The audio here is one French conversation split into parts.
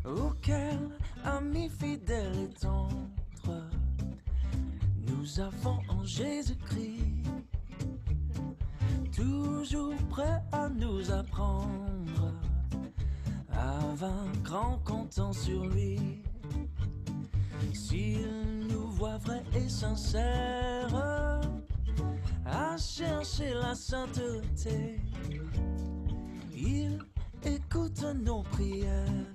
Auquel ami fidèle et tendre nous avons en Jésus-Christ, toujours prêt à nous apprendre à vaincre en comptant sur lui. S'il nous voit vrais et sincères à chercher la sainteté, il écoute nos prières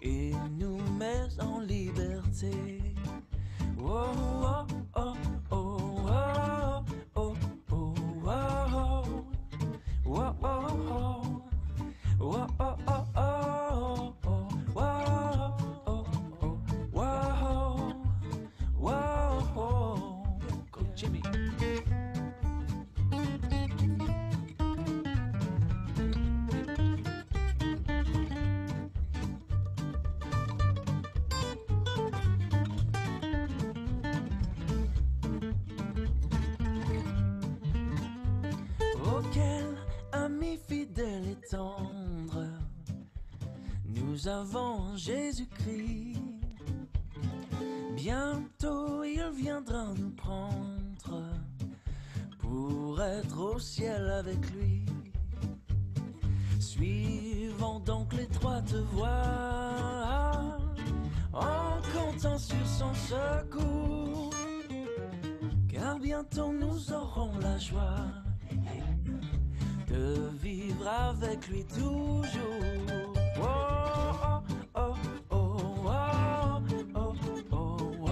et nous met en liberté. Oh, oh, oh, oh, oh, oh, oh, oh, oh, oh, oh, oh, Jimmy. Auquel ami fidèle et tendre nous avons Jésus-Christ, bientôt il viendra nous prendre pour être au ciel avec lui. Suivons donc l'étroite voie en comptant sur son secours, car bientôt nous aurons la joie de vivre avec lui toujours. Oh, oh, oh, oh, oh, oh, oh, oh,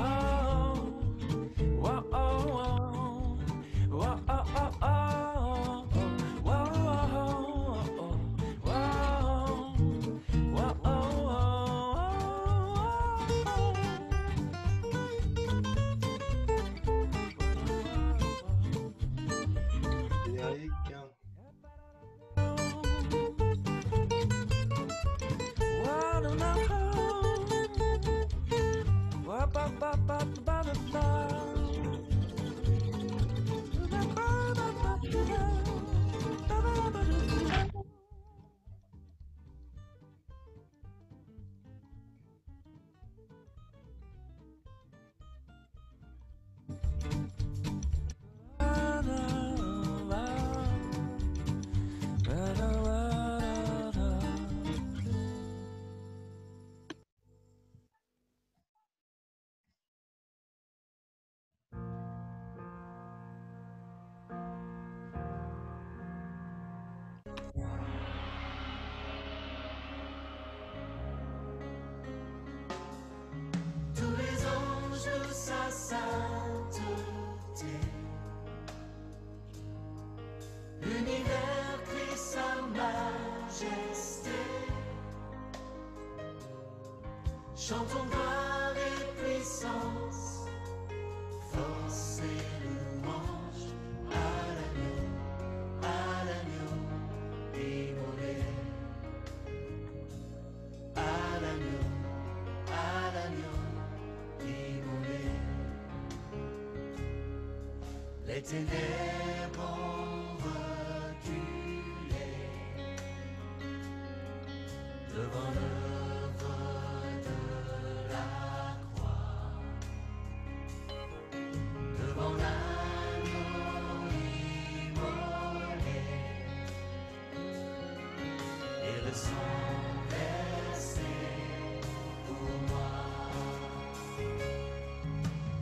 Chantons gloire et puissance, force et louange à l'agneau immolé, à l'agneau immolé. Les ténèbres ont reculé devant l'œuvre de la croix, devant l'agneau immolé et le sang versé pour moi.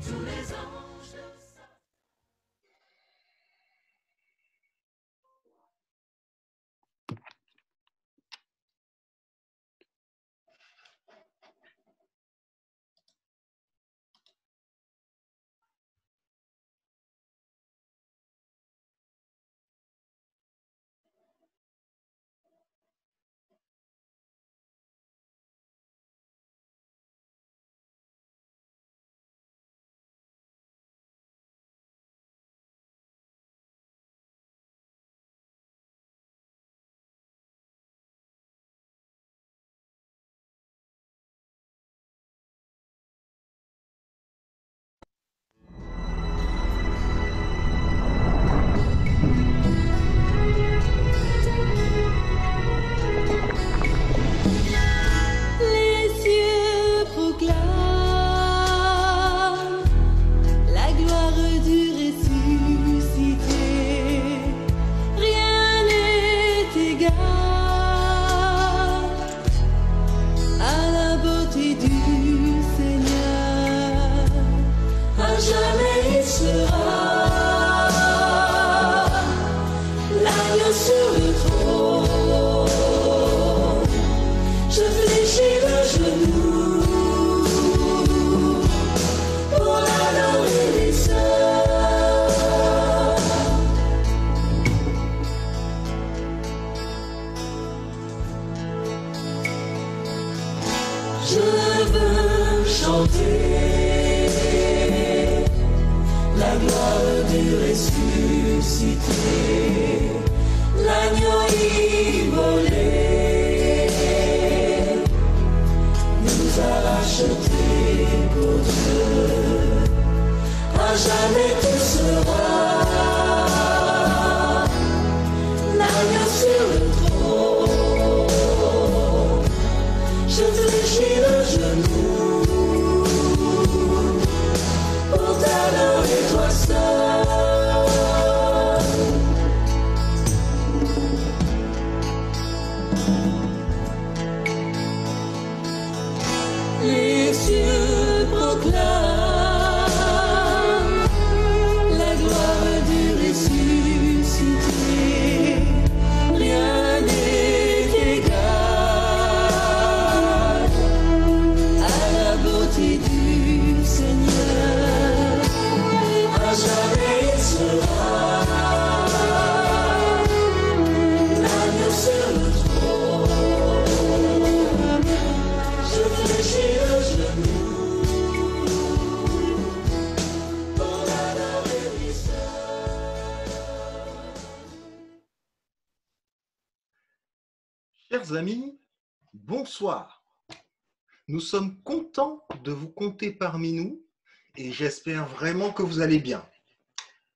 Tous les anges chanter la gloire du ressuscité, l'agneau immolé nous a rachetés pour Dieu. À jamais tu seras l'agneau sur le trône. Je fléchis le genou pour t'adorer toi seul. Les cieux proclament la gloire du ressuscité. Rien n'est égal à la beauté du Seigneur. À jamais il sera l'agneau sur le trône. Je fléchis le genou pour l'adorer lui seul. Chers amis, bonsoir. Nous sommes contents de vous compter parmi nous et j'espère vraiment que vous allez bien.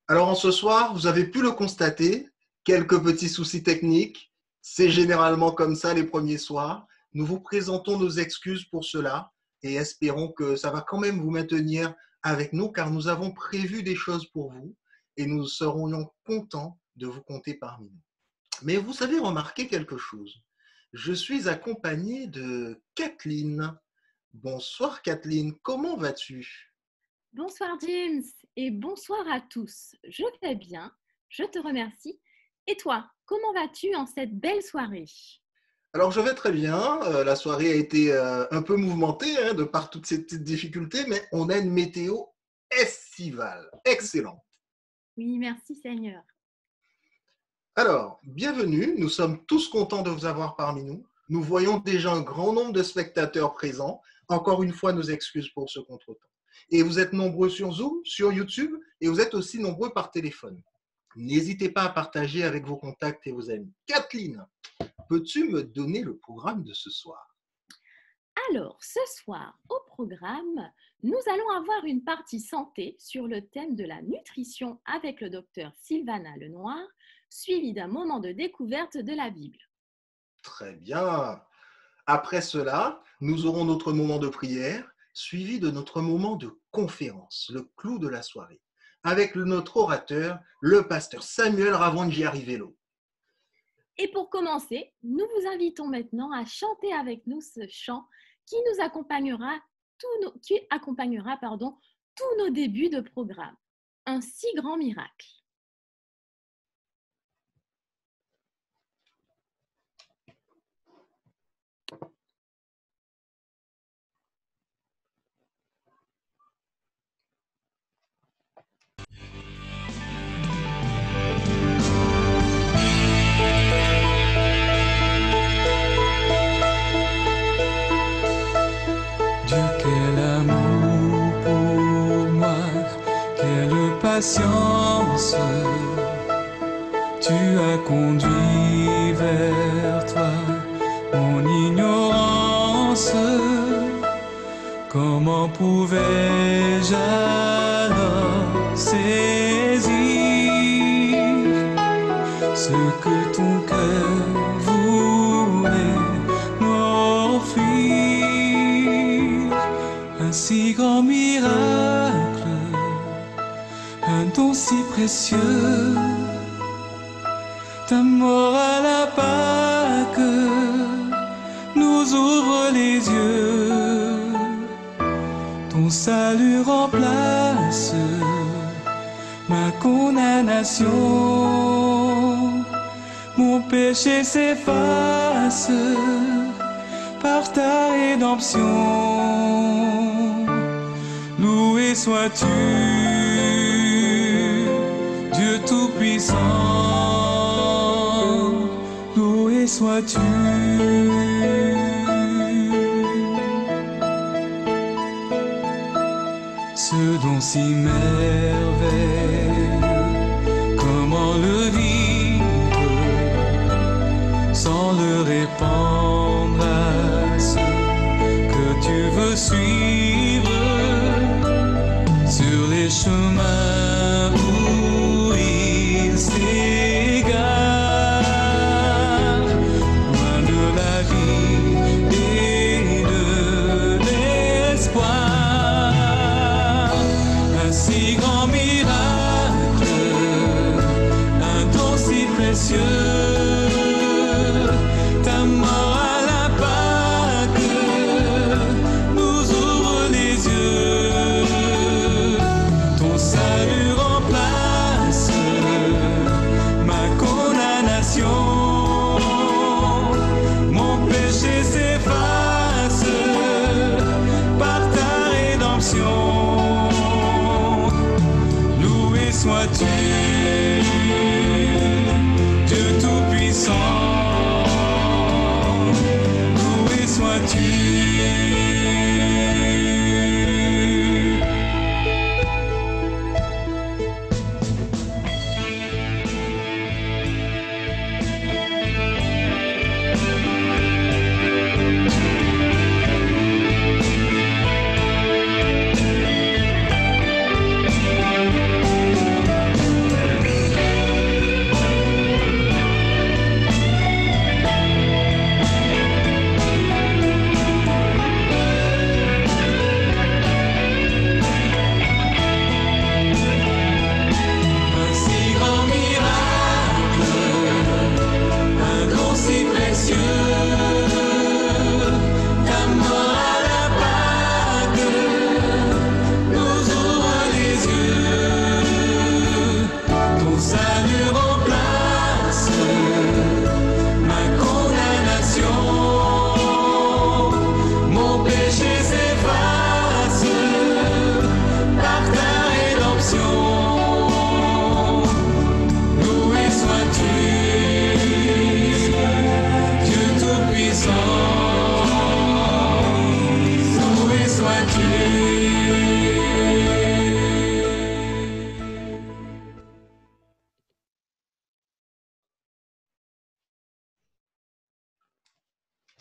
Alors en ce soir, vous avez pu le constater, quelques petits soucis techniques. C'est généralement comme ça les premiers soirs. Nous vous présentons nos excuses pour cela et espérons que ça va quand même vous maintenir avec nous car nous avons prévu des choses pour vous et nous serons contents de vous compter parmi nous. Mais vous avez remarqué quelque chose. Je suis accompagné de Kathleen. Bonsoir Kathleen, comment vas-tu? Bonsoir James et bonsoir à tous. Je vais bien, je te remercie. Et toi, comment vas-tu en cette belle soirée? Alors je vais très bien, la soirée a été un peu mouvementée de par toutes ces petites difficultés, mais on a une météo estivale, excellente. Oui, merci Seigneur. Alors, bienvenue, nous sommes tous contents de vous avoir parmi nous. Nous voyons déjà un grand nombre de spectateurs présents. Encore une fois, nos excuses pour ce contretemps. Et vous êtes nombreux sur Zoom, sur YouTube, et vous êtes aussi nombreux par téléphone. N'hésitez pas à partager avec vos contacts et vos amis. Kathleen, peux-tu me donner le programme de ce soir? Alors, ce soir, au programme, nous allons avoir une partie santé sur le thème de la nutrition avec le docteur Sylvana Lenoir, suivi d'un moment de découverte de la Bible. Très bien. Après cela, nous aurons notre moment de prière, suivi de notre moment de conférence, le clou de la soirée, avec notre orateur, le pasteur Samuel Ravanggi-Arrivello. Et pour commencer, nous vous invitons maintenant à chanter avec nous ce chant qui nous accompagnera, tous nos débuts de programme. Un si grand miracle. Dieu, quel amour pour moi, quelle patience. Tu as conduit vers toi mon ignorance. Comment pouvais-je alors saisir ce que ton cœur voulait m'offrir? Un si grand miracle, un don si précieux, ta mort à la Pâque nous ouvre les yeux. Ton salut remplace ma condamnation. Mon péché s'efface par ta rédemption. Loué sois-tu, Dieu Tout-Puissant. Loué sois-tu. ce don si merveilleux, comment le vivre sans le répandre à ceux que tu veux suivre sur les chemins où ils s'égarent, loin de la vie et de l'espoir. Un si grand miracle, un don si précieux, ta mort à la Pâque nous ouvre les yeux. Ton salut remplace ma condamnation, mon péché s'efface par ta rédemption. Loué sois-tu, Dieu Tout-Puissant. Loué sois-tu. Un si grand miracle, un don si précieux, ta mort à la Pâque nous ouvre les yeux. Ton salut remplace ma condamnation, mon péché s'efface par ta rédemption. Loué sois-tu, Dieu Tout-Puissant. Loué sois-tu.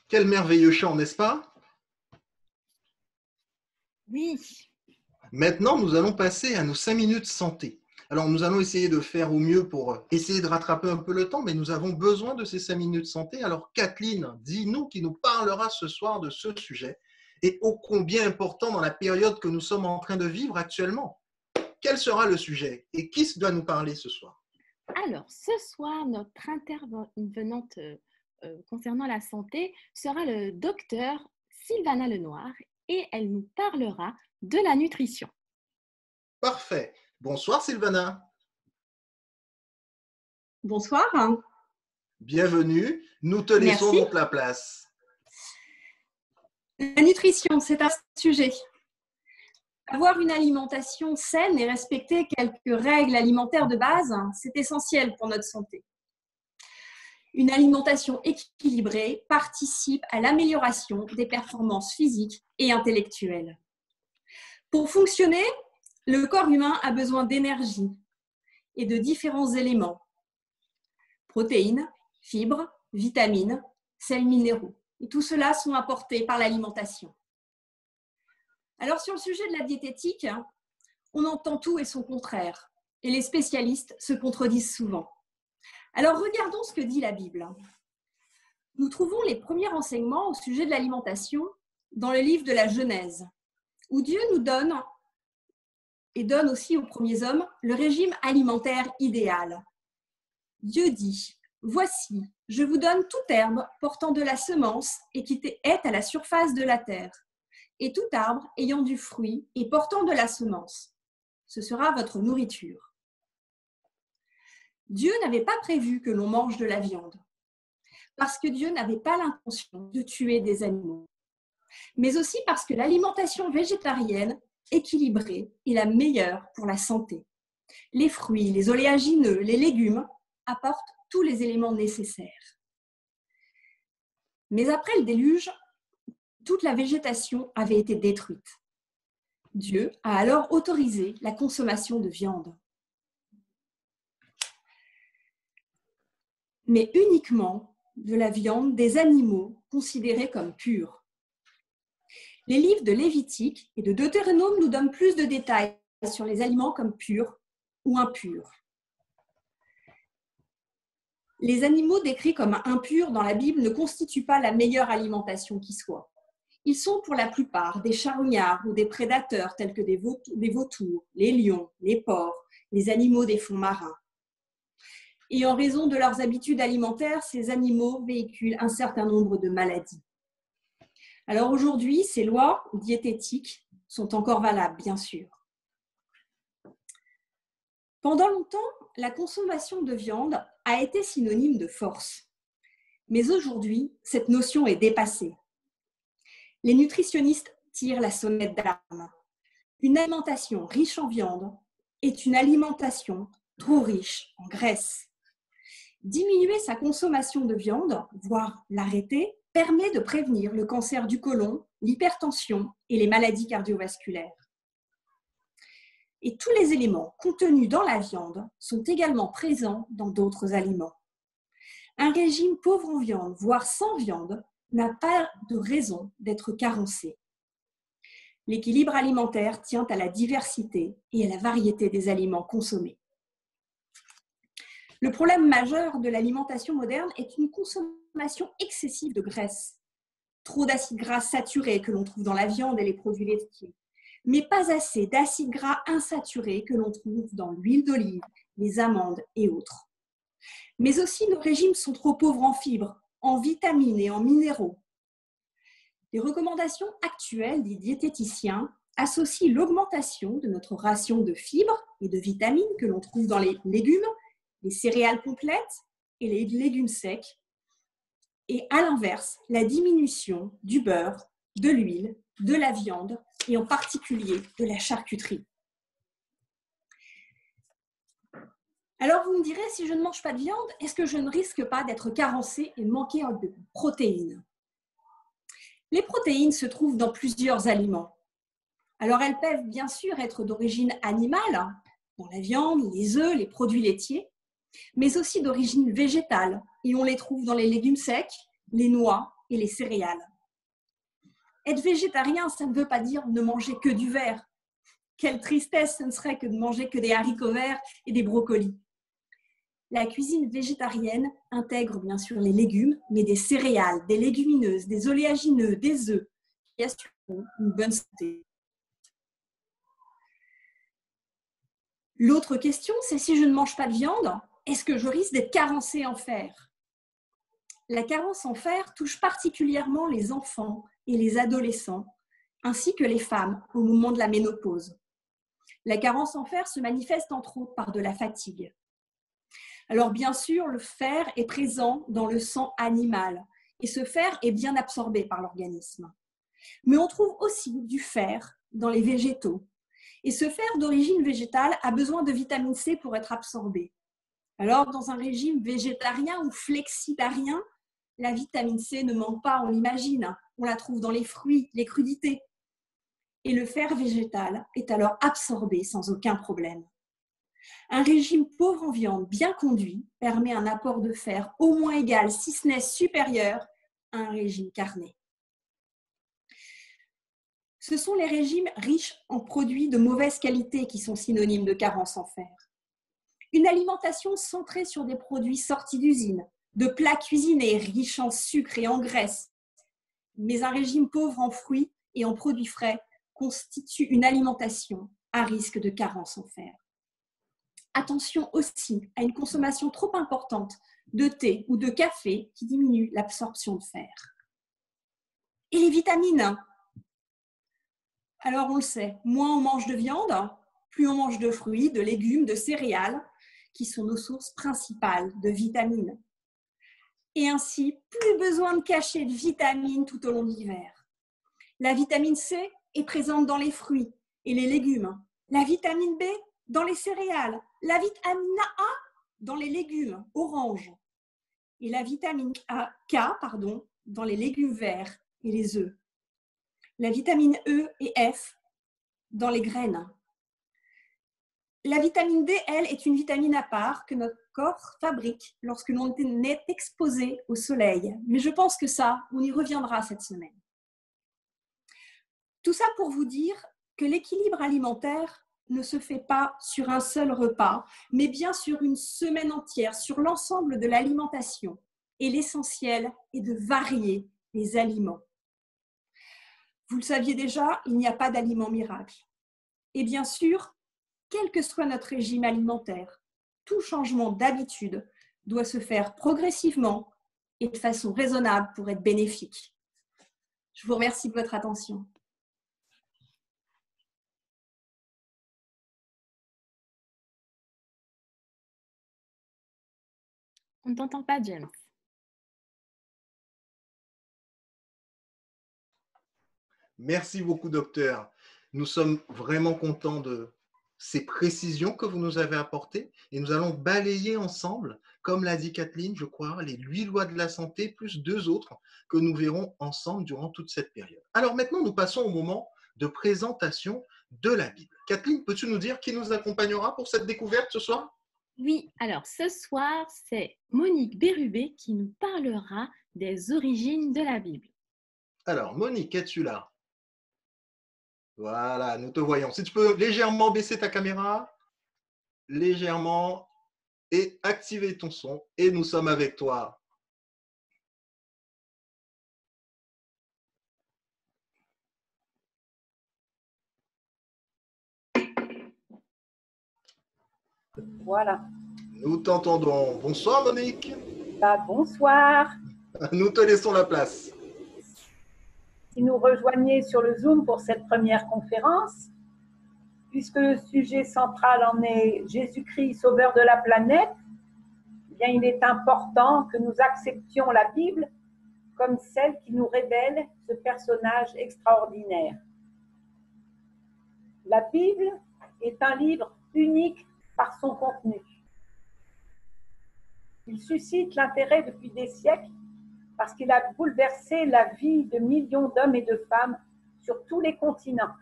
Quel merveilleux chant, n'est-ce pas? Oui, Maintenant, nous allons passer à nos 5 minutes santé. Alors, nous allons essayer de faire au mieux pour essayer de rattraper un peu le temps, mais nous avons besoin de ces 5 minutes santé. Alors, Kathleen, dis-nous qui nous parlera ce soir de ce sujet et ô combien important dans la période que nous sommes en train de vivre actuellement. Quel sera le sujet et qui doit nous parler ce soir? alors ce soir, notre intervenante concernant la santé sera le docteur Sylvana Lenoir et elle nous parlera de la nutrition. Parfait. Bonsoir Sylvana. Bonsoir. Bienvenue. Nous te laissons Merci. donc la place. La nutrition, c'est un sujet. Avoir une alimentation saine et respecter quelques règles alimentaires de base, c'est essentiel pour notre santé. Une alimentation équilibrée participe à l'amélioration des performances physiques et intellectuelles. Pour fonctionner, le corps humain a besoin d'énergie et de différents éléments. Protéines, fibres, vitamines, sels minéraux. Et tout cela sont apportés par l'alimentation. Alors sur le sujet de la diététique, on entend tout et son contraire. Et les spécialistes se contredisent souvent. Alors regardons ce que dit la Bible. Nous trouvons les premiers renseignements au sujet de l'alimentation dans le livre de la Genèse, où Dieu nous donne, et donne aussi aux premiers hommes, le régime alimentaire idéal. Dieu dit, « Voici, je vous donne toute herbe portant de la semence et qui est à la surface de la terre, et tout arbre ayant du fruit et portant de la semence. Ce sera votre nourriture. » Dieu n'avait pas prévu que l'on mange de la viande, parce que Dieu n'avait pas l'intention de tuer des animaux, mais aussi parce que l'alimentation végétarienne équilibrée est la meilleure pour la santé. Les fruits, les oléagineux, les légumes apportent tous les éléments nécessaires. Mais après le déluge, toute la végétation avait été détruite. Dieu a alors autorisé la consommation de viande. Mais uniquement de la viande des animaux considérés comme purs. Les livres de Lévitique et de Deutéronome nous donnent plus de détails sur les aliments comme purs ou impurs. Les animaux décrits comme impurs dans la Bible ne constituent pas la meilleure alimentation qui soit. Ils sont pour la plupart des charognards ou des prédateurs tels que des vautours, les lions, les porcs, les animaux des fonds marins. Et en raison de leurs habitudes alimentaires, ces animaux véhiculent un certain nombre de maladies. Alors aujourd'hui, ces lois diététiques sont encore valables, bien sûr. Pendant longtemps, la consommation de viande a été synonyme de force. Mais aujourd'hui, cette notion est dépassée. Les nutritionnistes tirent la sonnette d'alarme. Une alimentation riche en viande est une alimentation trop riche en graisse. Diminuer sa consommation de viande, voire l'arrêter, permet de prévenir le cancer du côlon, l'hypertension et les maladies cardiovasculaires. Et tous les éléments contenus dans la viande sont également présents dans d'autres aliments. Un régime pauvre en viande, voire sans viande, n'a pas de raison d'être carencé. L'équilibre alimentaire tient à la diversité et à la variété des aliments consommés. Le problème majeur de l'alimentation moderne est une consommation excessive de graisse. Trop d'acides gras saturés que l'on trouve dans la viande et les produits laitiers, mais pas assez d'acides gras insaturés que l'on trouve dans l'huile d'olive, les amandes et autres. Mais aussi, nos régimes sont trop pauvres en fibres, en vitamines et en minéraux. Les recommandations actuelles des diététiciens associent l'augmentation de notre ration de fibres et de vitamines que l'on trouve dans les légumes, les céréales complètes et les légumes secs, et à l'inverse, la diminution du beurre, de l'huile, de la viande et en particulier de la charcuterie. Alors vous me direz, si je ne mange pas de viande, est-ce que je ne risque pas d'être carencée et manquer de protéines? Les protéines se trouvent dans plusieurs aliments. Alors elles peuvent bien sûr être d'origine animale, dans la viande, les œufs, les produits laitiers, mais aussi d'origine végétale, et on les trouve dans les légumes secs, les noix et les céréales. Être végétarien, ça ne veut pas dire ne manger que du vert. Quelle tristesse ce ne serait que de manger que des haricots verts et des brocolis. La cuisine végétarienne intègre bien sûr les légumes, mais des céréales, des légumineuses, des oléagineux, des œufs, qui assureront une bonne santé. L'autre question, c'est si je ne mange pas de viande, est-ce que je risque d'être carencée en fer? La carence en fer touche particulièrement les enfants et les adolescents, ainsi que les femmes au moment de la ménopause. La carence en fer se manifeste entre autres par de la fatigue. Alors bien sûr, le fer est présent dans le sang animal et ce fer est bien absorbé par l'organisme. Mais on trouve aussi du fer dans les végétaux. Et ce fer d'origine végétale a besoin de vitamine C pour être absorbé. Alors dans un régime végétarien ou flexitarien, la vitamine C ne manque pas, on l'imagine. On la trouve dans les fruits, les crudités. Et le fer végétal est alors absorbé sans aucun problème. Un régime pauvre en viande bien conduit permet un apport de fer au moins égal, si ce n'est supérieur, à un régime carné. Ce sont les régimes riches en produits de mauvaise qualité qui sont synonymes de carence en fer. Une alimentation centrée sur des produits sortis d'usine, de plats cuisinés riches en sucre et en graisse, mais un régime pauvre en fruits et en produits frais constitue une alimentation à risque de carence en fer. Attention aussi à une consommation trop importante de thé ou de café qui diminue l'absorption de fer. Et les vitamines? Alors on le sait, moins on mange de viande, plus on mange de fruits, de légumes, de céréales, qui sont nos sources principales de vitamines. Et ainsi, plus besoin de cacher de vitamines tout au long de l'hiver. La vitamine C est présente dans les fruits et les légumes. La vitamine B dans les céréales. La vitamine A dans les légumes orange. Et la vitamine K dans les légumes verts et les œufs. La vitamine E et F dans les graines. La vitamine D, elle, est une vitamine à part que notre corps fabrique lorsque l'on est exposé au soleil. Mais je pense que ça, on y reviendra cette semaine. Tout ça pour vous dire que l'équilibre alimentaire ne se fait pas sur un seul repas, mais bien sur une semaine entière, sur l'ensemble de l'alimentation. Et l'essentiel est de varier les aliments. Vous le saviez déjà, il n'y a pas d'aliment miracle. Et bien sûr, quel que soit notre régime alimentaire, tout changement d'habitude doit se faire progressivement et de façon raisonnable pour être bénéfique. Je vous remercie de votre attention. On ne t'entend pas, James. Merci beaucoup, docteur. Nous sommes vraiment contents de ces précisions que vous nous avez apportées et nous allons balayer ensemble, comme l'a dit Kathleen, je crois, les 8 lois de la santé plus 2 autres que nous verrons ensemble durant toute cette période. Alors maintenant, nous passons au moment de présentation de la Bible. Kathleen, peux-tu nous dire qui nous accompagnera pour cette découverte ce soir? Oui, alors ce soir, c'est Monique Bérubé qui nous parlera des origines de la Bible. Alors, Monique, es-tu là? Voilà, nous te voyons. Si tu peux légèrement baisser ta caméra, légèrement, et activer ton son, et nous sommes avec toi. Voilà. Nous t'entendons. Bonsoir, Monique. Bonsoir. Nous te laissons la place. Si nous rejoignez sur le Zoom pour cette première conférence, puisque le sujet central en est Jésus-Christ, sauveur de la planète, eh bien, il est important que nous acceptions la Bible comme celle qui nous révèle ce personnage extraordinaire. La Bible est un livre unique par son contenu. Il suscite l'intérêt depuis des siècles parce qu'il a bouleversé la vie de millions d'hommes et de femmes sur tous les continents.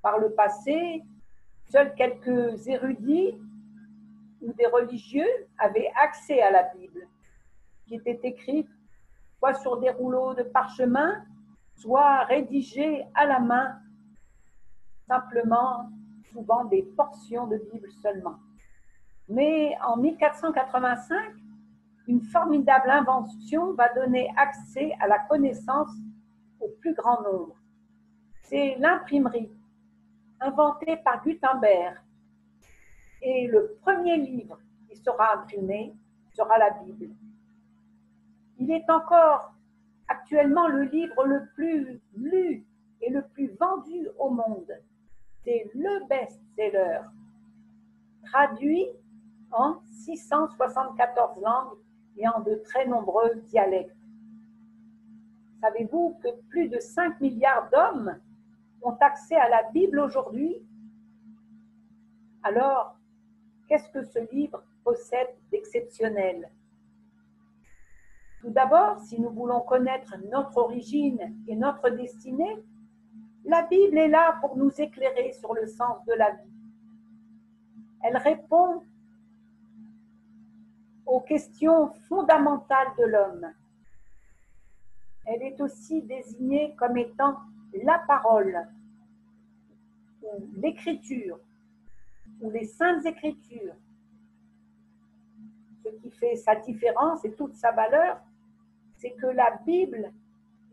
Par le passé, seuls quelques érudits ou des religieux avaient accès à la Bible, qui était écrite soit sur des rouleaux de parchemin, soit rédigée à la main, simplement, souvent des portions de Bible seulement. Mais en 1485, une formidable invention va donner accès à la connaissance au plus grand nombre. C'est l'imprimerie, inventée par Gutenberg. Et le premier livre qui sera imprimé sera la Bible. Il est encore actuellement le livre le plus lu et le plus vendu au monde. C'est le best-seller, traduit en 674 langues et en de très nombreux dialectes. Savez-vous que plus de 5 milliards d'hommes ont accès à la Bible aujourd'hui? Alors, qu'est-ce que ce livre possède d'exceptionnel? Tout d'abord, si nous voulons connaître notre origine et notre destinée, la Bible est là pour nous éclairer sur le sens de la vie. Elle répond aux questions fondamentales de l'homme. Elle est aussi désignée comme étant la parole, ou l'écriture, ou les saintes écritures. Ce qui fait sa différence et toute sa valeur, c'est que la Bible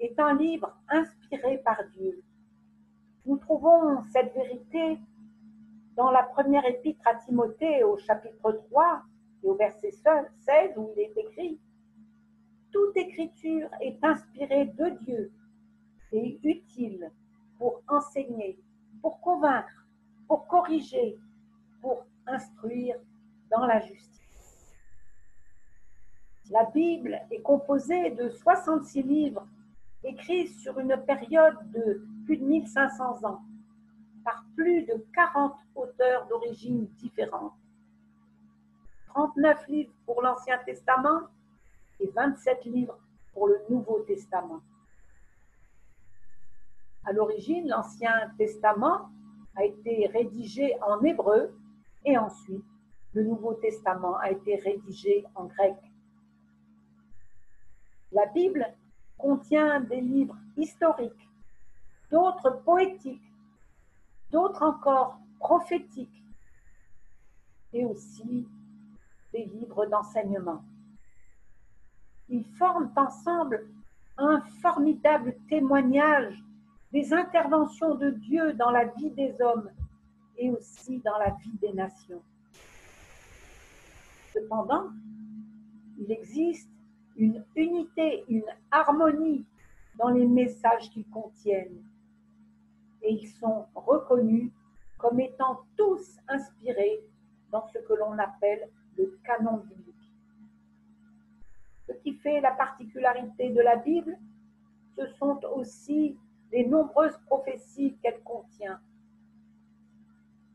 est un livre inspiré par Dieu. Nous trouvons cette vérité dans la première épître à Timothée au chapitre 3 et au verset 16 où il est écrit « Toute écriture est inspirée de Dieu et utile pour enseigner, pour convaincre, pour corriger, pour instruire dans la justice. » La Bible est composée de 66 livres écrits sur une période de plus de 1500 ans par plus de 40 auteurs d'origines différentes. 39 livres pour l'Ancien Testament et 27 livres pour le Nouveau Testament. À l'origine, l'Ancien Testament a été rédigé en hébreu et ensuite le Nouveau Testament a été rédigé en grec. La Bible contient des livres historiques, d'autres poétiques, d'autres encore prophétiques et aussi des livres d'enseignement. Ils forment ensemble un formidable témoignage des interventions de Dieu dans la vie des hommes et aussi dans la vie des nations. Cependant, il existe une unité, une harmonie dans les messages qu'ils contiennent et ils sont reconnus comme étant tous inspirés dans ce que l'on appelle le canon biblique. Ce qui fait la particularité de la Bible, ce sont aussi les nombreuses prophéties qu'elle contient,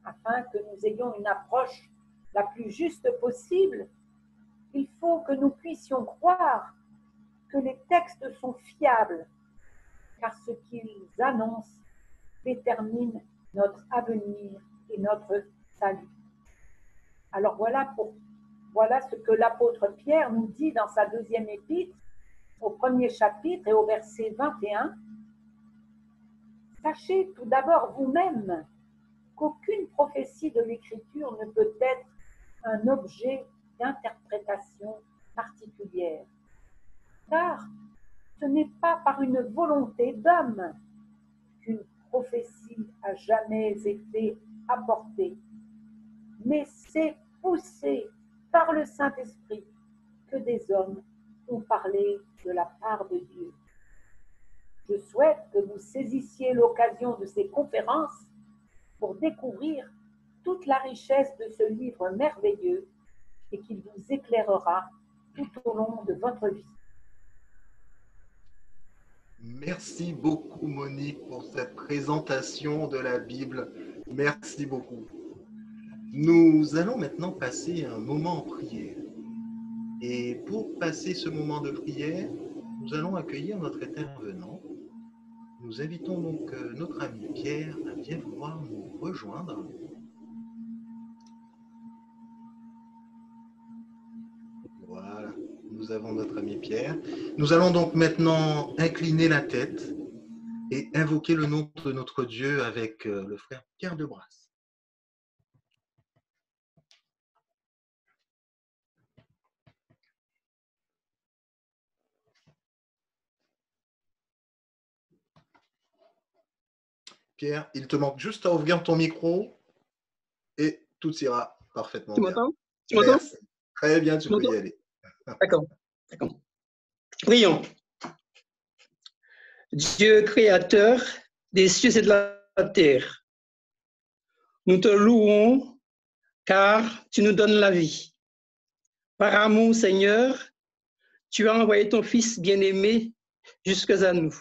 afin que nous ayons une approche la plus juste possible. Il faut que nous puissions croire que les textes sont fiables, car ce qu'ils annoncent détermine notre avenir et notre salut. Alors voilà ce que l'apôtre Pierre nous dit dans sa deuxième épître, au premier chapitre et au verset 21. Sachez tout d'abord vous-même qu'aucune prophétie de l'Écriture ne peut être un objet d'interprétation particulière. Car ce n'est pas par une volonté d'homme qu'une prophétie a jamais été apportée, mais c'est poussé par le Saint-Esprit que des hommes ont parlé de la part de Dieu. Je souhaite que vous saisissiez l'occasion de ces conférences pour découvrir toute la richesse de ce livre merveilleux et qu'il vous éclairera tout au long de votre vie. Merci beaucoup, Monique, pour cette présentation de la Bible. Merci beaucoup. Nous allons maintenant passer un moment en prière. Et pour passer ce moment de prière, nous allons accueillir notre intervenant. Nous invitons donc notre ami Pierre à bien vouloir nous rejoindre. Voilà, nous avons notre ami Pierre. Nous allons donc maintenant incliner la tête et invoquer le nom de notre Dieu avec le frère Pierre de Brasse. Pierre, il te manque juste à ouvrir ton micro et tout ira parfaitement Tu bien. m'entends? Tu m'entends? Merci. Très bien, tu Tu peux y m'entends? aller. D'accord. D'accord. Prions. Dieu créateur des cieux et de la terre, nous te louons car tu nous donnes la vie. Par amour, Seigneur, tu as envoyé ton Fils bien-aimé jusqu'à nous.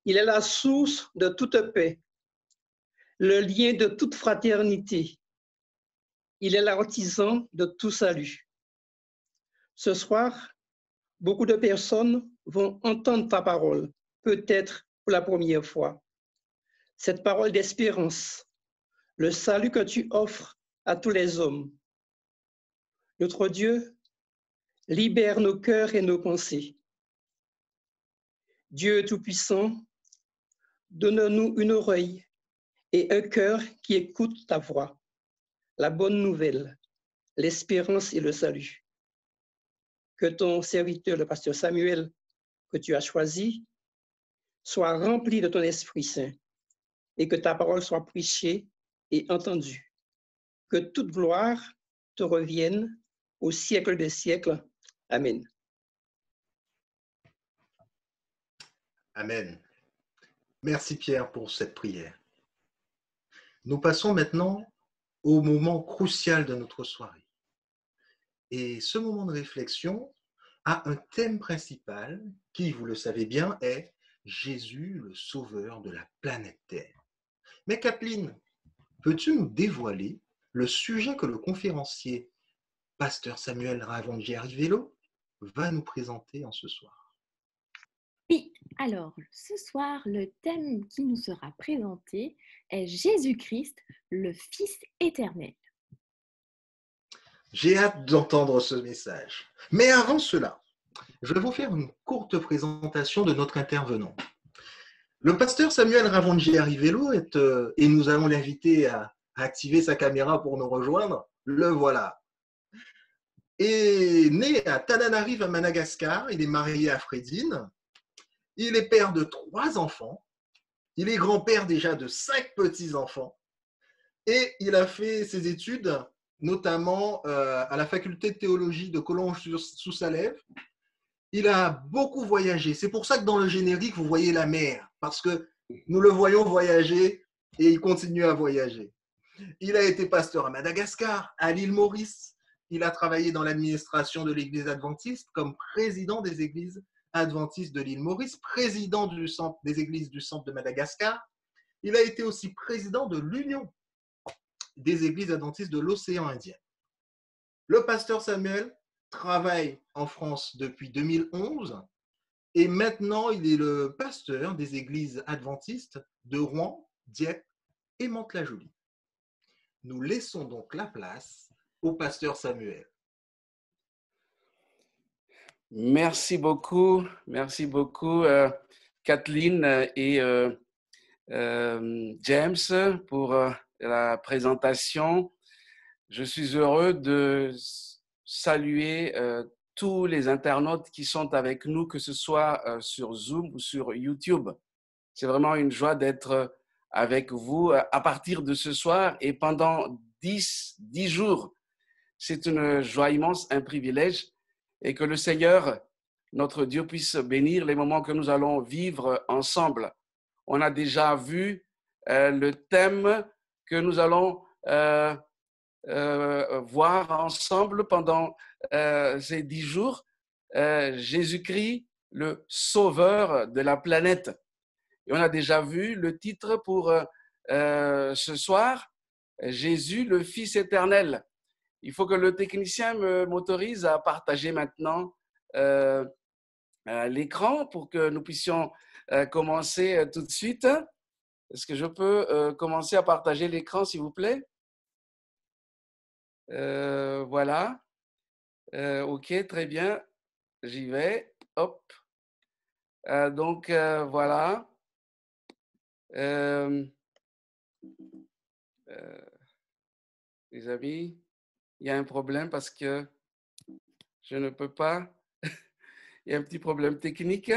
Il est la source de toute paix, le lien de toute fraternité. Il est l'artisan de tout salut. Ce soir, beaucoup de personnes vont entendre ta parole, peut-être pour la première fois. Cette parole d'espérance, le salut que tu offres à tous les hommes. Notre Dieu, libère nos cœurs et nos pensées. Dieu Tout-Puissant, donne-nous une oreille et un cœur qui écoute ta voix, la bonne nouvelle, l'espérance et le salut. Que ton serviteur, le pasteur Samuel, que tu as choisi, soit rempli de ton Esprit Saint et que ta parole soit prêchée et entendue. Que toute gloire te revienne au siècle des siècles. Amen. Amen. Merci Pierre pour cette prière. Nous passons maintenant au moment crucial de notre soirée. Et ce moment de réflexion a un thème principal qui, vous le savez bien, est Jésus, le sauveur de la planète Terre. Mais Kathleen, peux-tu nous dévoiler le sujet que le conférencier pasteur Samuel Ravongier-Rivello va nous présenter en ce soir? Oui, Alors, ce soir, le thème qui nous sera présenté est Jésus-Christ, le Fils éternel. J'ai hâte d'entendre ce message. Mais avant cela, je vais vous faire une courte présentation de notre intervenant. Le pasteur Samuel Ravonji-Arrivello et nous allons l'inviter à activer sa caméra pour nous rejoindre. Le voilà. Est né à Tananarive à Madagascar. Il est marié à Fredine. Il est père de 3 enfants. Il est grand-père déjà de 5 petits-enfants. Et il a fait ses études, notamment à la faculté de théologie de Collonges-sous-Salève. Il a beaucoup voyagé. C'est pour ça que dans le générique, vous voyez la mer, parce que nous le voyons voyager et il continue à voyager. Il a été pasteur à Madagascar, à l'île Maurice. Il a travaillé dans l'administration de l'Église adventiste comme président des Églises adventistes de l'île Maurice, président des Églises du centre de Madagascar. Il a été aussi président de l'Union des Églises adventistes de l'océan Indien. Le pasteur Samuel travaille en France depuis 2011 et maintenant il est le pasteur des Églises adventistes de Rouen, Dieppe et Mantes-la-Jolie. Nous laissons donc la place au pasteur Samuel. Merci beaucoup Kathleen et James pour la présentation. Je suis heureux de saluer tous les internautes qui sont avec nous, que ce soit sur Zoom ou sur YouTube. C'est vraiment une joie d'être avec vous à partir de ce soir et pendant 10 jours. C'est une joie immense, un privilège, et que le Seigneur, notre Dieu, puisse bénir les moments que nous allons vivre ensemble. On a déjà vu le thème que nous allons voir ensemble pendant ces 10 jours, Jésus-Christ, le sauveur de la planète. Et on a déjà vu le titre pour ce soir, Jésus, le Fils éternel. Il faut que le technicien m'autorise à partager maintenant l'écran pour que nous puissions commencer tout de suite. Est-ce que je peux commencer à partager l'écran, s'il vous plaît? Voilà. OK, très bien. J'y vais. Hop. Donc, voilà. Les amis, il y a un problème parce que je ne peux pas. Il y a un petit problème technique.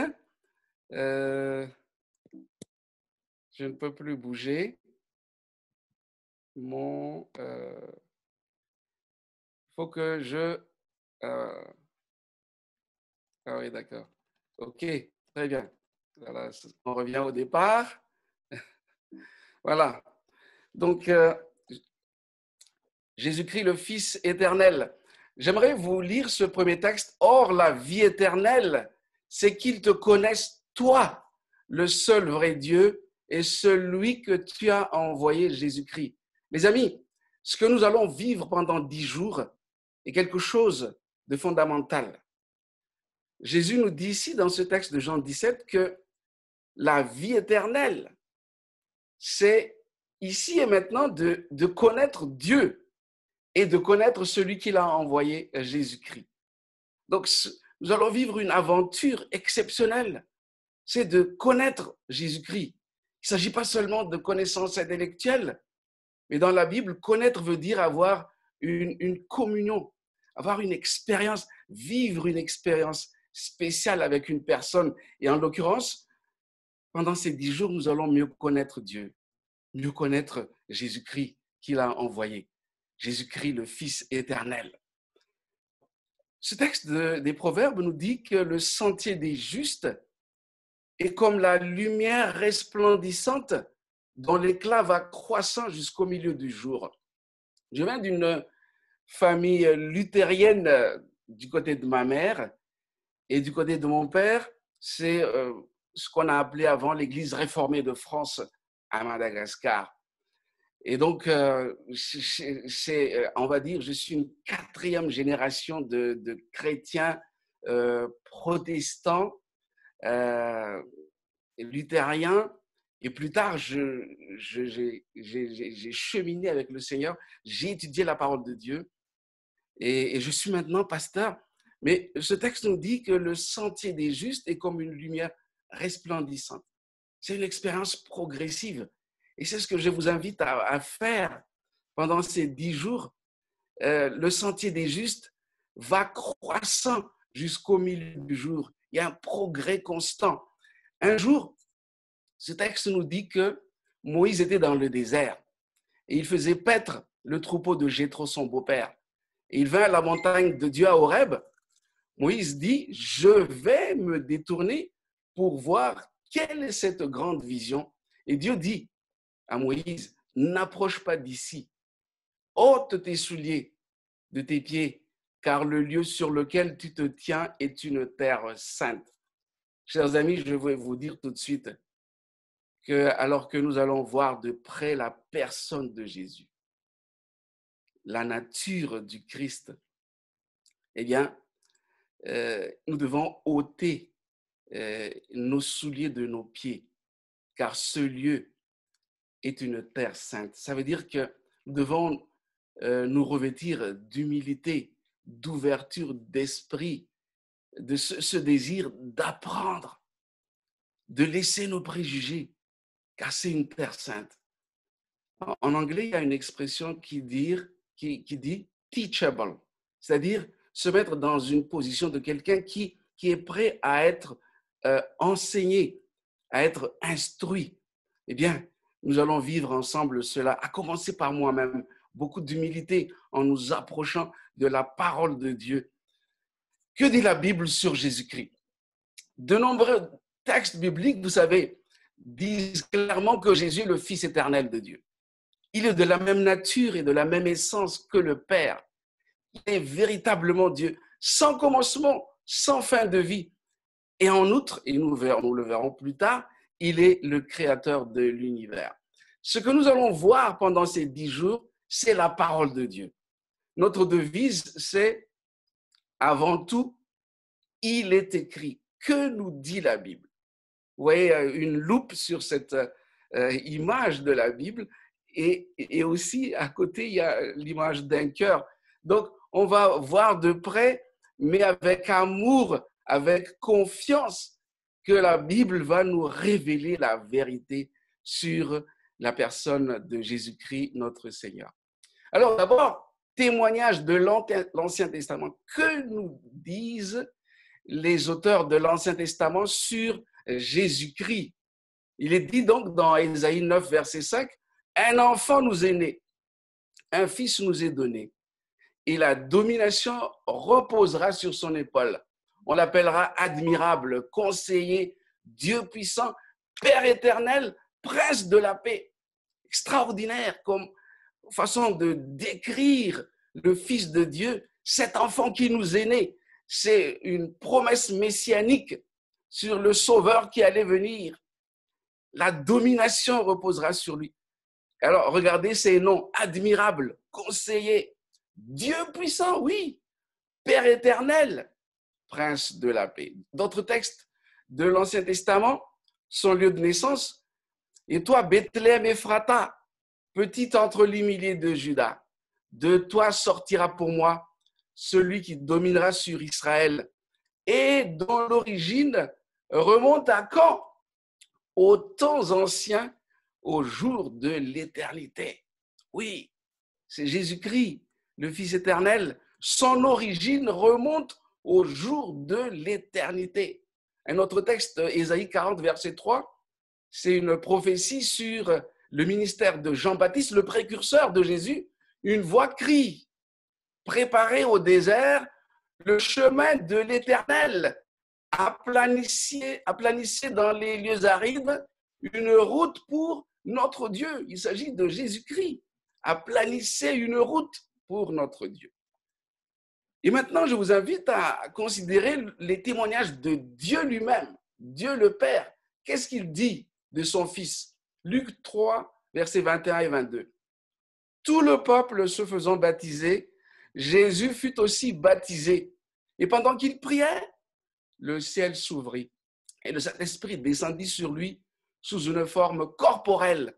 Je ne peux plus bouger. Il faut que je... ah oui, d'accord. OK, très bien. Voilà, on revient au départ. Voilà. Donc, Jésus-Christ, le Fils éternel. J'aimerais vous lire ce premier texte. Or, la vie éternelle, c'est qu'ils te connaissent, toi, le seul vrai Dieu, et celui que tu as envoyé, Jésus-Christ. Mes amis, ce que nous allons vivre pendant 10 jours est quelque chose de fondamental. Jésus nous dit ici, dans ce texte de Jean 17, que la vie éternelle, c'est ici et maintenant de connaître Dieu et de connaître celui qui l'a envoyé, Jésus-Christ. Donc, nous allons vivre une aventure exceptionnelle. C'est de connaître Jésus-Christ. Il ne s'agit pas seulement de connaissances intellectuelles, mais dans la Bible, connaître veut dire avoir une communion, avoir une expérience, vivre une expérience spéciale avec une personne. Et en l'occurrence, pendant ces 10 jours, nous allons mieux connaître Dieu, mieux connaître Jésus-Christ qu'il a envoyé. Jésus-Christ, le Fils éternel. Ce texte des Proverbes nous dit que le sentier des justes est comme la lumière resplendissante dont l'éclat va croissant jusqu'au milieu du jour. Je viens d'une famille luthérienne du côté de ma mère et du côté de mon père, c'est ce qu'on a appelé avant l'Église réformée de France à Madagascar. Et donc, on va dire, je suis une 4e génération de chrétiens protestants luthérien. Et plus tard, j'ai cheminé avec le Seigneur. J'ai étudié la parole de Dieu. Et je suis maintenant pasteur. Mais ce texte nous dit que le sentier des justes est comme une lumière resplendissante. C'est une expérience progressive. Et c'est ce que je vous invite à faire pendant ces 10 jours. Le sentier des justes va croissant jusqu'au milieu du jour. Il y a un progrès constant. Un jour, ce texte nous dit que Moïse était dans le désert et il faisait paître le troupeau de Jéthro, son beau-père. Et il vint à la montagne de Dieu à Horeb. Moïse dit, je vais me détourner pour voir quelle est cette grande vision. Et Dieu dit à Moïse, n'approche pas d'ici, ôte tes souliers de tes pieds, car le lieu sur lequel tu te tiens est une terre sainte. Chers amis, je vais vous dire tout de suite que alors que nous allons voir de près la personne de Jésus, la nature du Christ, eh bien, nous devons ôter nos souliers de nos pieds, car ce lieu est une terre sainte. Ça veut dire que nous devons nous revêtir d'humilité, d'ouverture d'esprit, de ce désir d'apprendre, de laisser nos préjugés, car c'est une terre sainte. En anglais, il y a une expression qui dit teachable, c'est-à-dire se mettre dans une position de quelqu'un qui est prêt à être enseigné, à être instruit. Eh bien, nous allons vivre ensemble cela, à commencer par moi-même, beaucoup d'humilité en nous approchant de la parole de Dieu. Que dit la Bible sur Jésus-Christ? De nombreux textes bibliques, vous savez, disent clairement que Jésus est le Fils éternel de Dieu. Il est de la même nature et de la même essence que le Père. Il est véritablement Dieu, sans commencement, sans fin de vie. Et en outre, et nous le verrons plus tard, il est le créateur de l'univers. Ce que nous allons voir pendant ces 10 jours, c'est la parole de Dieu. Notre devise, c'est avant tout, il est écrit. Que nous dit la Bible? Vous voyez une loupe sur cette image de la Bible et aussi à côté, il y a l'image d'un cœur. Donc, on va voir de près, mais avec amour, avec confiance, que la Bible va nous révéler la vérité sur la personne de Jésus-Christ, notre Seigneur. Alors d'abord, témoignage de l'Ancien Testament. Que nous disent les auteurs de l'Ancien Testament sur Jésus-Christ? Il est dit donc dans Ésaïe 9, verset 5, « Un enfant nous est né, un fils nous est donné, et la domination reposera sur son épaule. On l'appellera admirable, conseiller, Dieu puissant, Père éternel, prince de la paix. » Extraordinaire comme façon de décrire le Fils de Dieu, cet enfant qui nous est né. C'est une promesse messianique sur le Sauveur qui allait venir. La domination reposera sur lui. Alors, regardez ces noms, admirable, conseiller, Dieu puissant, oui, Père éternel, prince de la paix. D'autres textes de l'Ancien Testament, son lieu de naissance. Et toi, Bethléem Ephrata, petite entre les milliers de Juda, de toi sortira pour moi celui qui dominera sur Israël et dont l'origine remonte à quand? Aux temps anciens, au jour de l'éternité. Oui, c'est Jésus-Christ, le Fils éternel. Son origine remonte au jour de l'éternité. Un autre texte, Ésaïe 40, verset 3, c'est une prophétie sur le ministère de Jean-Baptiste, le précurseur de Jésus. Une voix crie, préparez au désert le chemin de l'éternel, aplanissez dans les lieux arides une route pour notre Dieu. Il s'agit de Jésus-Christ. Aplanissez une route pour notre Dieu. Et maintenant, je vous invite à considérer les témoignages de Dieu lui-même, Dieu le Père. Qu'est-ce qu'il dit de son Fils? Luc 3, versets 21 et 22. Tout le peuple se faisant baptiser, Jésus fut aussi baptisé. Et pendant qu'il priait, le ciel s'ouvrit. Et le Saint-Esprit descendit sur lui sous une forme corporelle,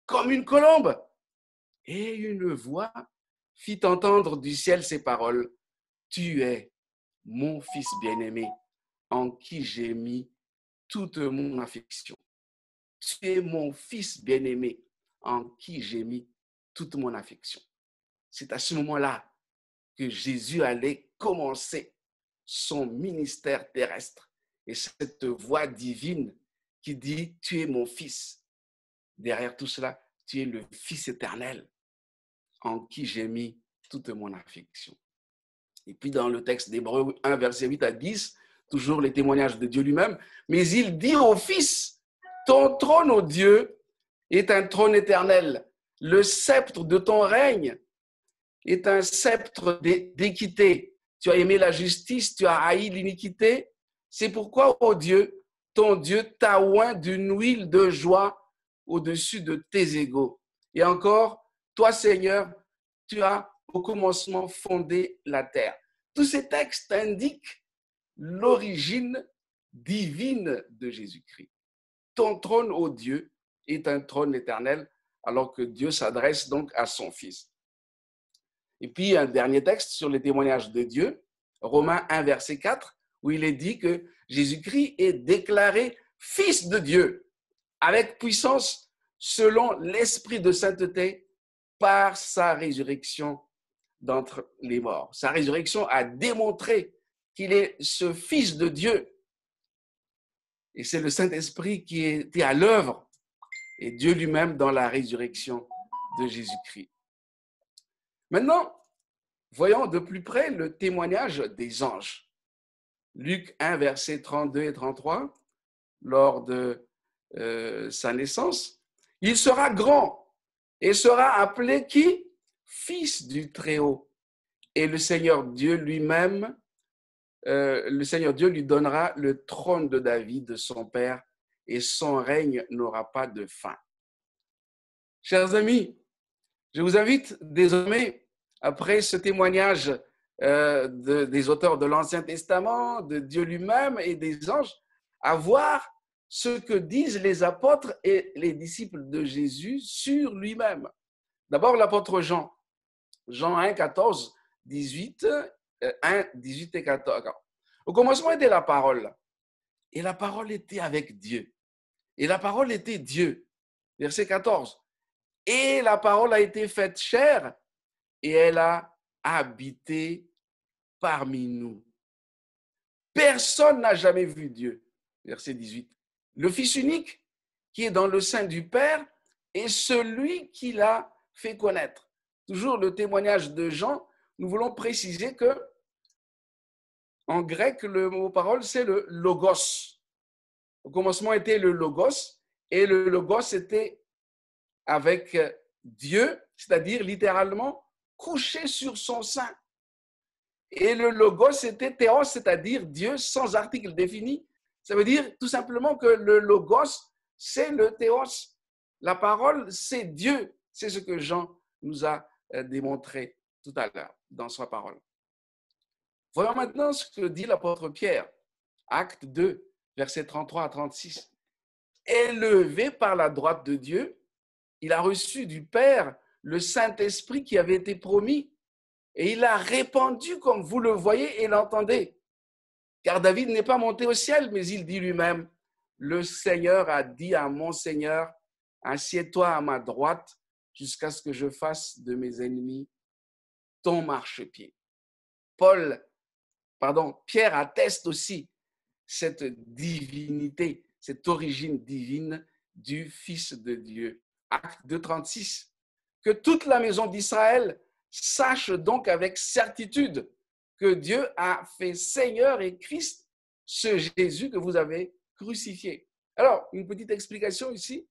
comme une colombe. Et une voix fit entendre du ciel ces paroles. Tu es mon Fils bien-aimé, en qui j'ai mis toute mon affection. Tu es mon Fils bien-aimé, en qui j'ai mis toute mon affection. C'est à ce moment-là que Jésus allait commencer son ministère terrestre. Et cette voix divine qui dit, tu es mon Fils. Derrière tout cela, tu es le Fils éternel, en qui j'ai mis toute mon affection. Et puis dans le texte d'Hébreux 1, verset 8 à 10, toujours les témoignages de Dieu lui-même, mais il dit au Fils, ton trône, ô Dieu, est un trône éternel. Le sceptre de ton règne est un sceptre d'équité. Tu as aimé la justice, tu as haï l'iniquité. C'est pourquoi, ô Dieu, ton Dieu t'a oint d'une huile de joie au-dessus de tes égaux. Et encore, toi, Seigneur, tu as au commencement fondé la terre. Tous ces textes indiquent l'origine divine de Jésus-Christ. Ton trône, ô Dieu, est un trône éternel, alors que Dieu s'adresse donc à son Fils. Et puis, un dernier texte sur les témoignages de Dieu, Romains 1, verset 4, où il est dit que Jésus-Christ est déclaré Fils de Dieu, avec puissance, selon l'Esprit de sainteté, par sa résurrection d'entre les morts. Sa résurrection a démontré qu'il est ce Fils de Dieu. Et c'est le Saint-Esprit qui était à l'œuvre, et Dieu lui-même dans la résurrection de Jésus-Christ. Maintenant, voyons de plus près le témoignage des anges. Luc 1, versets 32 et 33, lors de sa naissance, il sera grand et sera appelé qui? Fils du Très-Haut. Et le Seigneur Dieu lui-même, le Seigneur Dieu lui donnera le trône de David, de son père, et son règne n'aura pas de fin. Chers amis, je vous invite désormais, après ce témoignage des auteurs de l'Ancien Testament, de Dieu lui-même et des anges, à voir ce que disent les apôtres et les disciples de Jésus sur lui-même. D'abord, l'apôtre Jean. Jean 1, 14, 18, 1, 18 et 14. Au commencement était la parole, et la parole était avec Dieu, et la parole était Dieu. Verset 14. Et la parole a été faite chair, et elle a habité parmi nous. Personne n'a jamais vu Dieu. Verset 18. Le Fils unique qui est dans le sein du Père est celui qui l'a fait connaître. Toujours le témoignage de Jean, nous voulons préciser que en grec, le mot parole, c'est le logos. Au commencement était le logos, et le logos était avec Dieu, c'est-à-dire littéralement couché sur son sein. Et le logos était théos, c'est-à-dire Dieu sans article défini. Ça veut dire tout simplement que le logos, c'est le théos. La parole, c'est Dieu. C'est ce que Jean nous a démontré tout à l'heure dans sa parole. Voyons maintenant ce que dit l'apôtre Pierre. Acte 2, versets 33 à 36. Élevé par la droite de Dieu, il a reçu du Père le Saint-Esprit qui avait été promis, et il a répandu comme vous le voyez et l'entendez. Car David n'est pas monté au ciel, mais il dit lui-même, le Seigneur a dit à mon Seigneur, assieds-toi à ma droite jusqu'à ce que je fasse de mes ennemis ton marchepied. Pierre atteste aussi cette divinité, cette origine divine du Fils de Dieu. Acte 2, 36. Que toute la maison d'Israël sache donc avec certitude que Dieu a fait Seigneur et Christ ce Jésus que vous avez crucifié. Alors, une petite explication ici.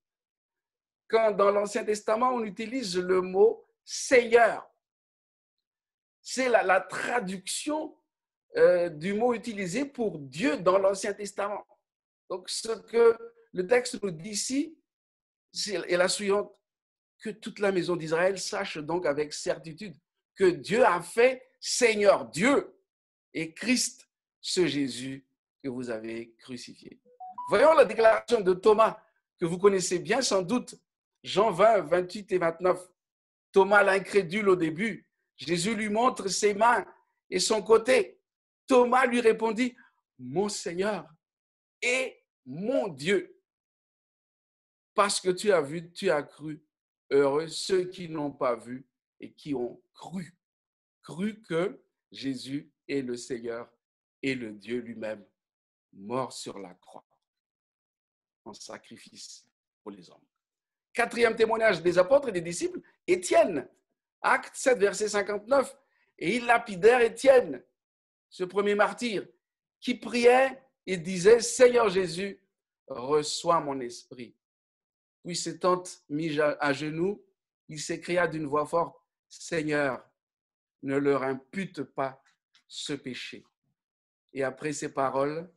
Quand dans l'Ancien Testament, on utilise le mot Seigneur, c'est la traduction du mot utilisé pour Dieu dans l'Ancien Testament. Donc, ce que le texte nous dit ici, est la suivante. Que toute la maison d'Israël sache donc avec certitude que Dieu a fait Seigneur Dieu et Christ, ce Jésus que vous avez crucifié. Voyons la déclaration de Thomas, que vous connaissez bien sans doute. Jean 20, 28 et 29. Thomas l'incrédule au début. Jésus lui montre ses mains et son côté. Thomas lui répondit, « Mon Seigneur et mon Dieu. Parce que tu as vu, tu as cru. Heureux ceux qui n'ont pas vu et qui ont cru. » Cru que Jésus est le Seigneur et le Dieu lui-même, mort sur la croix en sacrifice pour les hommes. Quatrième témoignage des apôtres et des disciples, Étienne. Acte 7, verset 59. Et ils lapidèrent Étienne, ce premier martyr, qui priait et disait, « Seigneur Jésus, reçois mon esprit. » Puis s'étant mis à genoux, il s'écria d'une voix forte, « Seigneur, ne leur impute pas ce péché. » Et après ces paroles,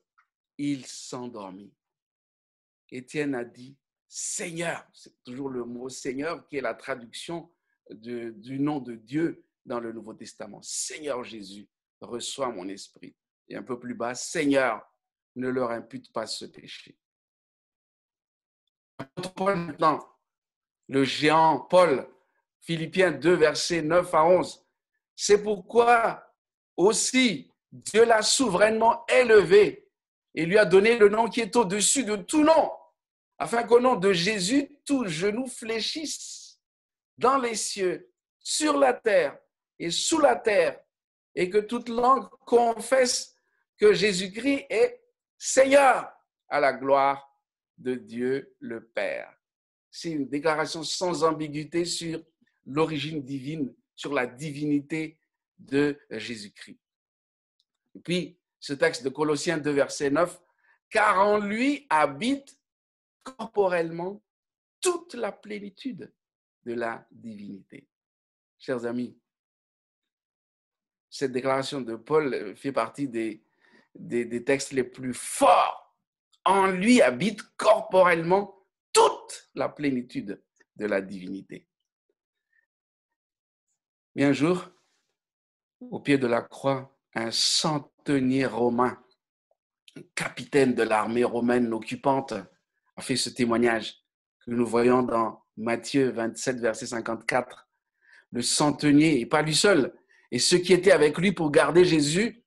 il s'endormit. Étienne a dit, « Seigneur », c'est toujours le mot « Seigneur » qui est la traduction du nom de Dieu dans le Nouveau Testament. « Seigneur Jésus, reçois mon esprit. » Et un peu plus bas, « Seigneur, ne leur impute pas ce péché. » Paul maintenant, le géant Paul, Philippiens 2, versets 9 à 11. « C'est pourquoi aussi Dieu l'a souverainement élevé et lui a donné le nom qui est au-dessus de tout nom, afin qu'au nom de Jésus, tout genou fléchisse dans les cieux, sur la terre et sous la terre, et que toute langue confesse que Jésus-Christ est Seigneur, à la gloire de Dieu le Père. » C'est une déclaration sans ambiguïté sur l'origine divine, sur la divinité de Jésus-Christ. Et puis, ce texte de Colossiens 2, verset 9, « Car en lui habite corporellement toute la plénitude de la divinité. » Chers amis, cette déclaration de Paul fait partie des textes les plus forts. En lui habite corporellement toute la plénitude de la divinité. Mais un jour, au pied de la croix, un centenier romain, un capitaine de l'armée romaine occupante, a fait ce témoignage que nous voyons dans Matthieu 27, verset 54. Le centenier, et pas lui seul, et ceux qui étaient avec lui pour garder Jésus,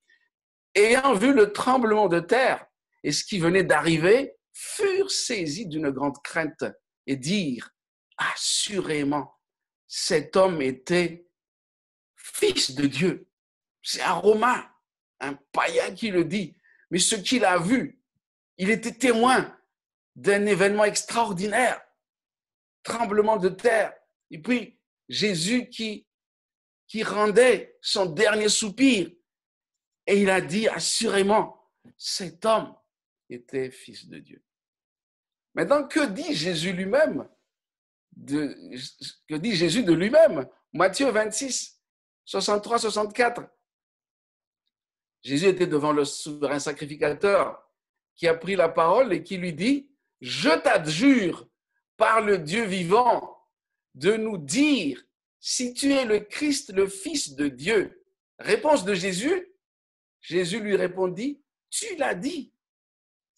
ayant vu le tremblement de terre et ce qui venait d'arriver, furent saisis d'une grande crainte et dirent, assurément, cet homme était fils de Dieu. C'est un Romain, un païen qui le dit. Mais ce qu'il a vu, il était témoin d'un événement extraordinaire, tremblement de terre. Et puis, Jésus qui rendait son dernier soupir. Et il a dit, assurément, cet homme était fils de Dieu. Maintenant, que dit Jésus lui-même que dit Jésus de lui-même? Matthieu 26, 63, 64. Jésus était devant le souverain sacrificateur qui a pris la parole et qui lui dit, « Je t'adjure par le Dieu vivant de nous dire si tu es le Christ, le Fils de Dieu. » Réponse de Jésus. Jésus lui répondit, « Tu l'as dit. »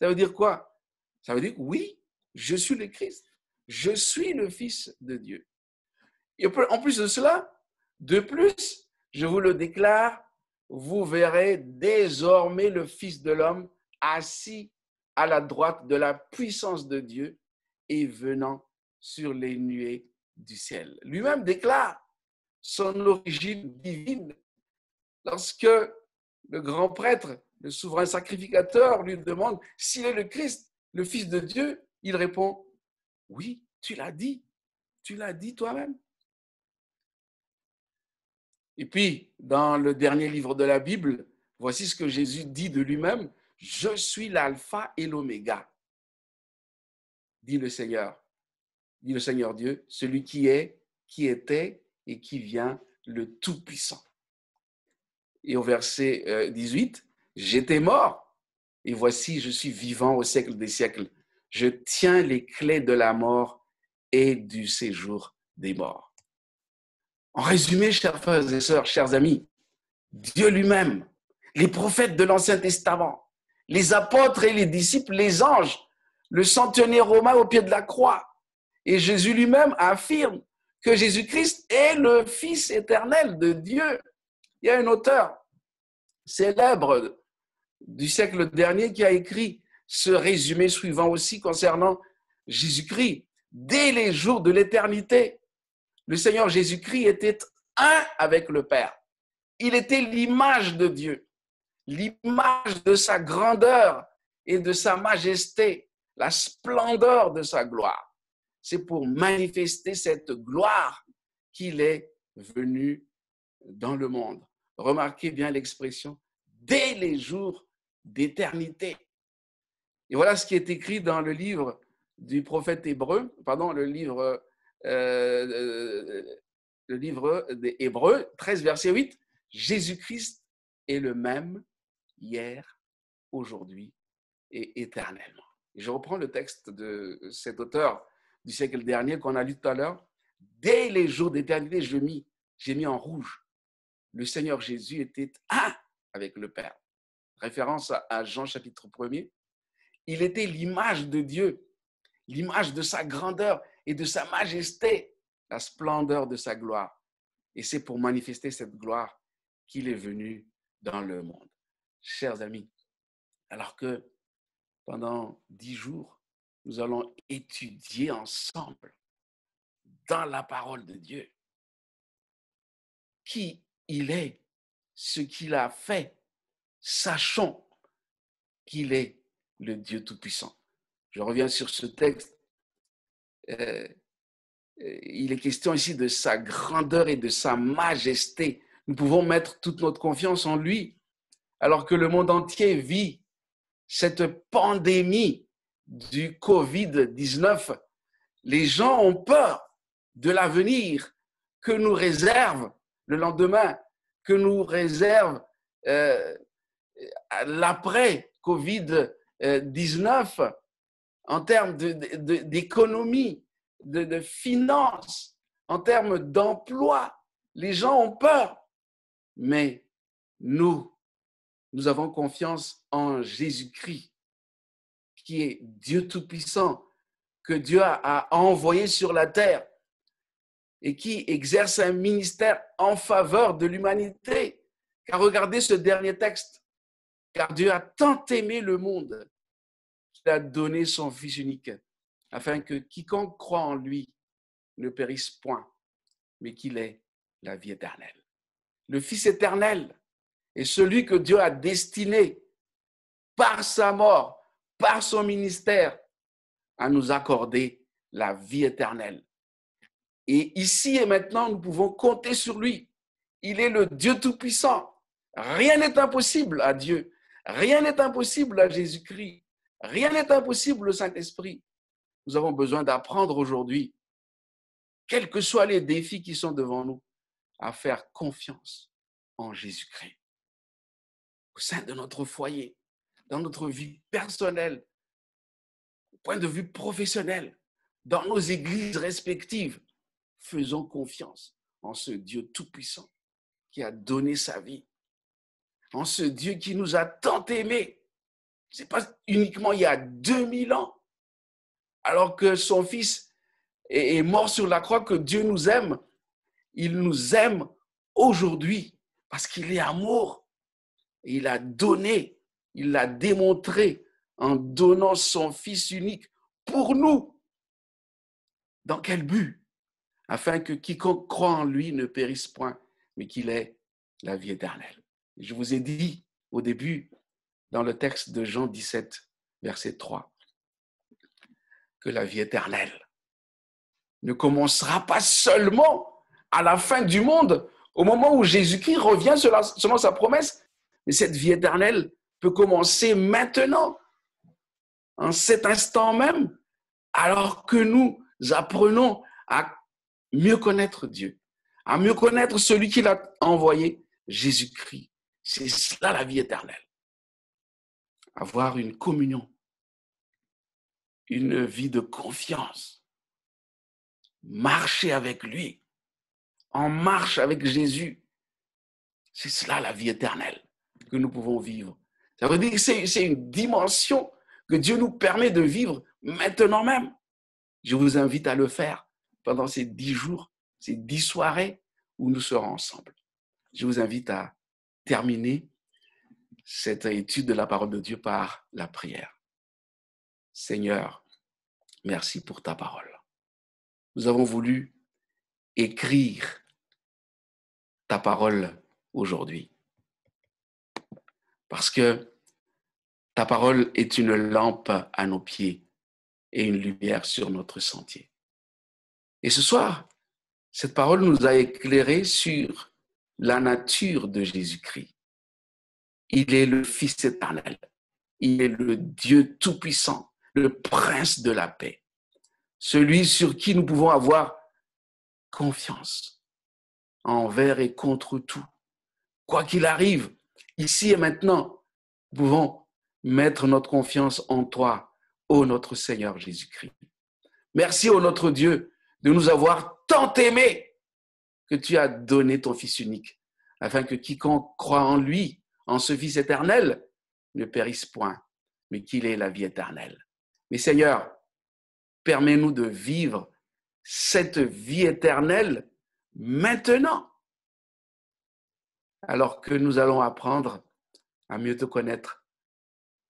Ça veut dire quoi? Ça veut dire, oui, je suis le Christ. Je suis le Fils de Dieu. Et en plus de cela, de plus, je vous le déclare, vous verrez désormais le Fils de l'homme assis à la droite de la puissance de Dieu et venant sur les nuées du ciel. Lui-même déclare son origine divine lorsque le grand prêtre, le souverain sacrificateur, lui demande s'il est le Christ, le Fils de Dieu. Il répond, oui, tu l'as dit toi-même. Et puis, dans le dernier livre de la Bible, voici ce que Jésus dit de lui-même, « Je suis l'alpha et l'oméga, dit le Seigneur Dieu, celui qui est, qui était et qui vient, le Tout-Puissant. » Et au verset 18, « J'étais mort, et voici, je suis vivant au siècle des siècles. Je tiens les clés de la mort et du séjour des morts. » En résumé, chers frères et sœurs, chers amis, Dieu lui-même, les prophètes de l'Ancien Testament, les apôtres et les disciples, les anges, le centenier romain au pied de la croix. Et Jésus lui-même affirme que Jésus-Christ est le Fils éternel de Dieu. Il y a un auteur célèbre du siècle dernier qui a écrit ce résumé suivant aussi concernant Jésus-Christ. Dès les jours de l'éternité, le Seigneur Jésus-Christ était un avec le Père. Il était l'image de Dieu, l'image de sa grandeur et de sa majesté, la splendeur de sa gloire. C'est pour manifester cette gloire qu'il est venu dans le monde. Remarquez bien l'expression « dès les jours d'éternité ». Et voilà ce qui est écrit dans le livre du prophète hébreu, le livre des Hébreux, 13, verset 8. Jésus-Christ est le même hier, aujourd'hui et éternellement. Et je reprends le texte de cet auteur du siècle dernier qu'on a lu tout à l'heure. Dès les jours d'éternité, j'ai mis en rouge. Le Seigneur Jésus était un avec le Père. Référence à Jean chapitre 1er. Il était l'image de Dieu, l'image de sa grandeur et de sa majesté, la splendeur de sa gloire. Et c'est pour manifester cette gloire qu'il est venu dans le monde. Chers amis, alors que pendant 10 jours, nous allons étudier ensemble dans la parole de Dieu qui il est, ce qu'il a fait. Sachons qu'il est le Dieu Tout-Puissant. Je reviens sur ce texte. Il est question ici de sa grandeur et de sa majesté. Nous pouvons mettre toute notre confiance en lui, alors que le monde entier vit cette pandémie du Covid-19. Les gens ont peur de l'avenir que nous réserve le lendemain, que nous réserve l'après-Covid-19 en termes d'économie, de finances, en termes d'emploi. Les gens ont peur. Mais nous avons confiance en Jésus-Christ, qui est Dieu Tout-Puissant, que Dieu a envoyé sur la terre et qui exerce un ministère en faveur de l'humanité. Car regardez ce dernier texte. Car Dieu a tant aimé le monde qu'il a donné son Fils unique, afin que quiconque croit en lui ne périsse point, mais qu'il ait la vie éternelle. Le Fils éternel est celui que Dieu a destiné par sa mort, par son ministère, à nous accorder la vie éternelle. Et ici et maintenant, nous pouvons compter sur lui. Il est le Dieu Tout-Puissant. Rien n'est impossible à Dieu. Rien n'est impossible à Jésus-Christ. Rien n'est impossible au Saint-Esprit. Nous avons besoin d'apprendre aujourd'hui, quels que soient les défis qui sont devant nous, à faire confiance en Jésus-Christ. Au sein de notre foyer, dans notre vie personnelle, au point de vue professionnel, dans nos églises respectives, faisons confiance en ce Dieu tout-puissant qui a donné sa vie, en ce Dieu qui nous a tant aimés. Ce n'est pas uniquement il y a 2000 ans, alors que son Fils est mort sur la croix, que Dieu nous aime. Il nous aime aujourd'hui parce qu'il est amour. Et il a donné, il l'a démontré en donnant son Fils unique pour nous. Dans quel but? Afin que quiconque croit en lui ne périsse point, mais qu'il ait la vie éternelle. Je vous ai dit au début, dans le texte de Jean 17, verset 3, que la vie éternelle ne commencera pas seulement à la fin du monde, au moment où Jésus-Christ revient selon sa promesse, mais cette vie éternelle peut commencer maintenant, en cet instant même, alors que nous apprenons à mieux connaître Dieu, à mieux connaître celui qui l'a envoyé, Jésus-Christ. C'est cela la vie éternelle. Avoir une communion, une vie de confiance, marcher avec lui, en marche avec Jésus. C'est cela la vie éternelle que nous pouvons vivre. Ça veut dire que c'est une dimension que Dieu nous permet de vivre maintenant même. Je vous invite à le faire pendant ces 10 jours, ces 10 soirées où nous serons ensemble. Je vous invite à terminer cette étude de la parole de Dieu par la prière. Seigneur, merci pour ta parole. Nous avons voulu écrire ta parole aujourd'hui parce que ta parole est une lampe à nos pieds et une lumière sur notre sentier. Et ce soir, cette parole nous a éclairés sur la nature de Jésus-Christ. Il est le Fils éternel. Il est le Dieu tout-puissant, le Prince de la paix, celui sur qui nous pouvons avoir confiance envers et contre tout. Quoi qu'il arrive, ici et maintenant, nous pouvons mettre notre confiance en toi, ô notre Seigneur Jésus-Christ. Merci, ô notre Dieu, de nous avoir tant aimés que tu as donné ton Fils unique, afin que quiconque croit en lui, en ce Fils éternel, ne périsse point, mais qu'il ait la vie éternelle. Mais Seigneur, permets-nous de vivre cette vie éternelle maintenant, alors que nous allons apprendre à mieux te connaître,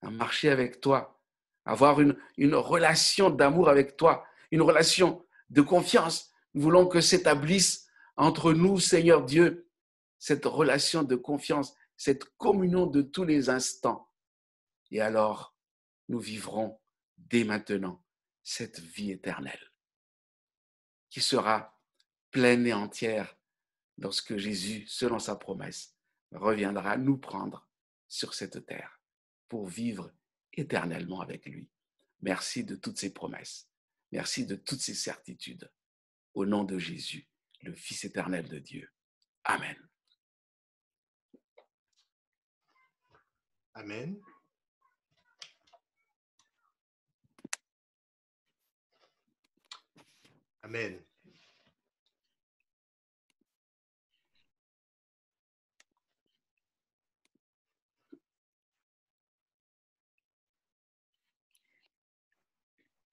à marcher avec toi, avoir une relation d'amour avec toi, une relation de confiance. Nous voulons que s'établisse entre nous, Seigneur Dieu, cette relation de confiance, cette communion de tous les instants. Et alors, nous vivrons dès maintenant cette vie éternelle qui sera pleine et entière lorsque Jésus, selon sa promesse, reviendra nous prendre sur cette terre pour vivre éternellement avec lui. Merci de toutes ces promesses. Merci de toutes ces certitudes. Au nom de Jésus, le Fils éternel de Dieu. Amen. Amen. Amen.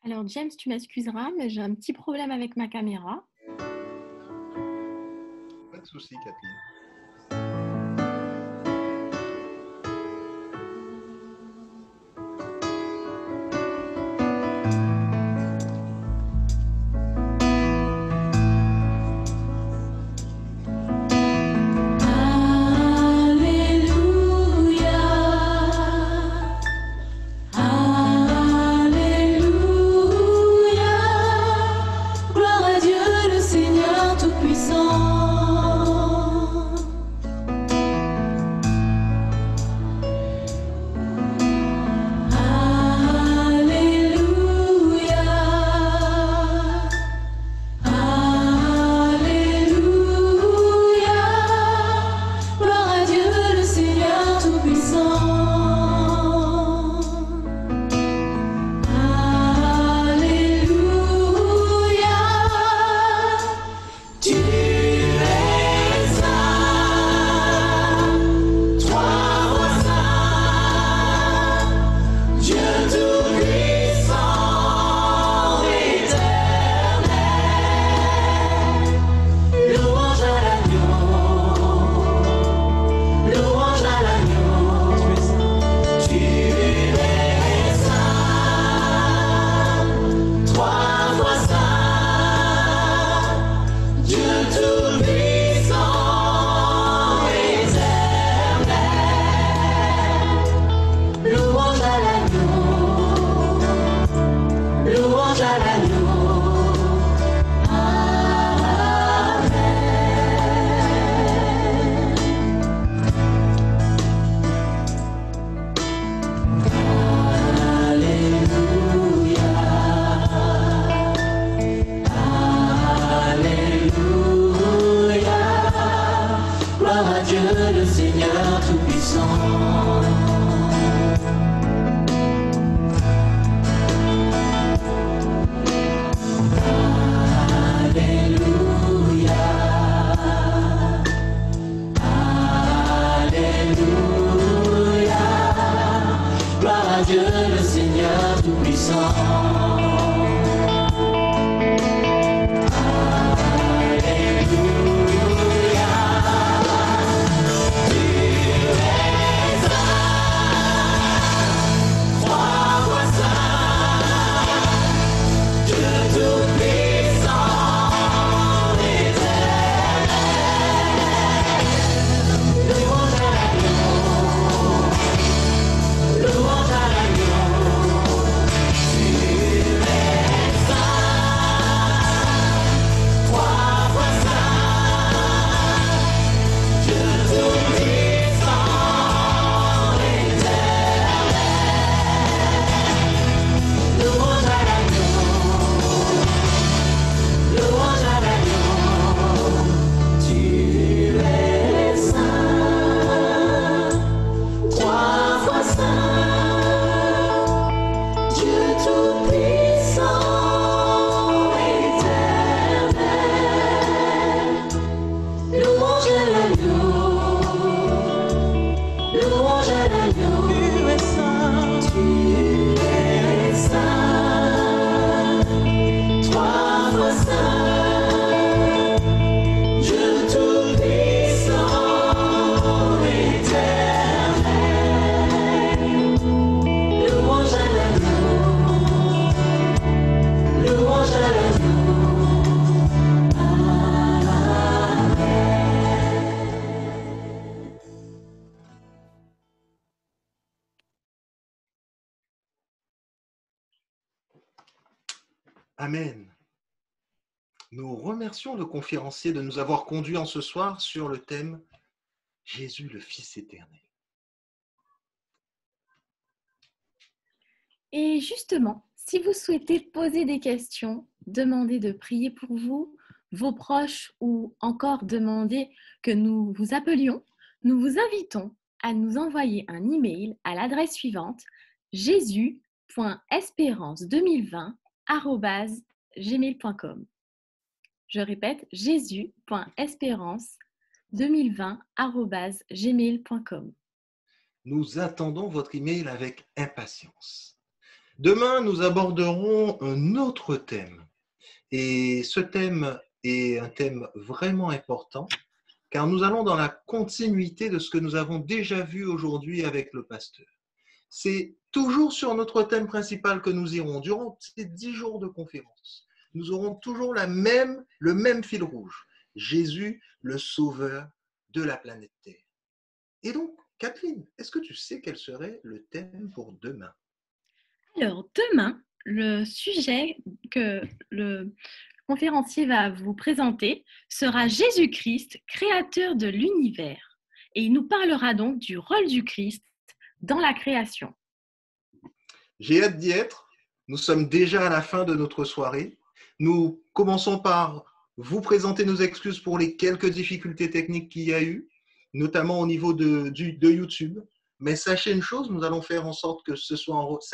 Alors James, tu m'excuseras, mais j'ai un petit problème avec ma caméra. Pas de souci, Kathleen. Gloire à Dieu, le Seigneur Tout-Puissant. Amen. Nous remercions le conférencier de nous avoir conduits en ce soir sur le thème Jésus le Fils éternel. Et justement, si vous souhaitez poser des questions, demander de prier pour vous, vos proches ou encore demander que nous vous appelions, nous vous invitons à nous envoyer un email à l'adresse suivante jesus.espérance2020@gmail.com. Je répète, jesus.espérance2020@gmail.com. Nous attendons votre email avec impatience. Demain, nous aborderons un autre thème. Et ce thème est un thème vraiment important, car nous allons dans la continuité de ce que nous avons déjà vu aujourd'hui avec le pasteur. C'est toujours sur notre thème principal que nous irons durant ces 10 jours de conférence. Nous aurons toujours le même fil rouge. Jésus, le sauveur de la planète Terre. Et donc, Catherine, est-ce que tu sais quel serait le thème pour demain? Alors, demain, le sujet que le conférencier va vous présenter sera Jésus-Christ, créateur de l'univers. Et il nous parlera donc du rôle du Christ dans la création. J'ai hâte d'y être. Nous sommes déjà à la fin de notre soirée. Nous commençons par vous présenter nos excuses pour les quelques difficultés techniques qu'il y a eu, notamment au niveau de YouTube. Mais sachez une chose, nous allons faire en sorte que ça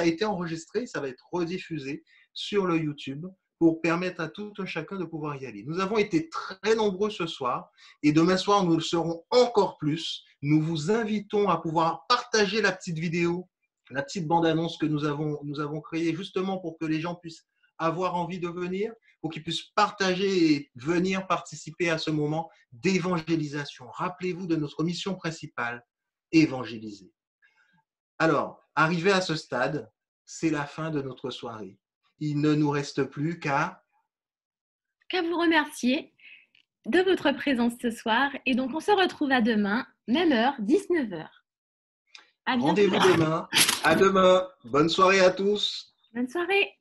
a été enregistré, ça va être rediffusé sur le YouTube pour permettre à tout un chacun de pouvoir y aller. Nous avons été très nombreux ce soir et demain soir, nous le serons encore plus. Nous vous invitons à pouvoir partager la petite vidéo, la petite bande-annonce que nous avons créée justement pour que les gens puissent avoir envie de venir, pour qu'ils puissent partager et venir participer à ce moment d'évangélisation. Rappelez-vous de notre mission principale, évangéliser. Alors, arrivé à ce stade, c'est la fin de notre soirée. Il ne nous reste plus qu'à vous remercier de votre présence ce soir. Et donc, on se retrouve à demain, même heure, 19h. Rendez-vous demain. À demain. Bonne soirée à tous. Bonne soirée.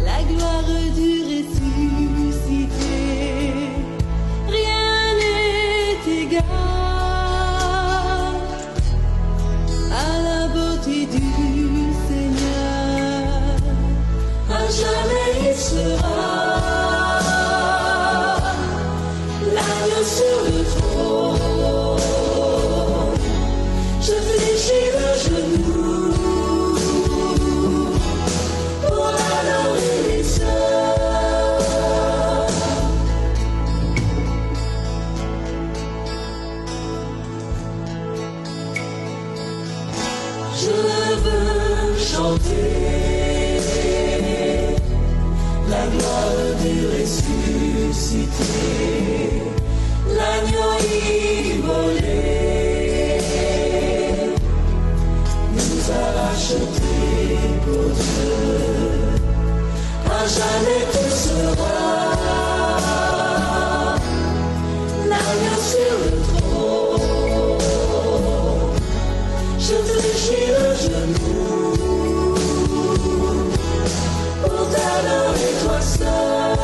La gloire du ressuscité, rien n'est égal à la beauté du Seigneur. À jamais il sera l'agneau sur le trône. Je fléchis le genou pour adorer les sœurs. Je veux chanter la gloire du ressuscité, l'agneau immolé nous a rachetés pour Dieu. À jamais tu seras l'agneau sur le trône. Je fléchis le genou pour t'adorer toi seul.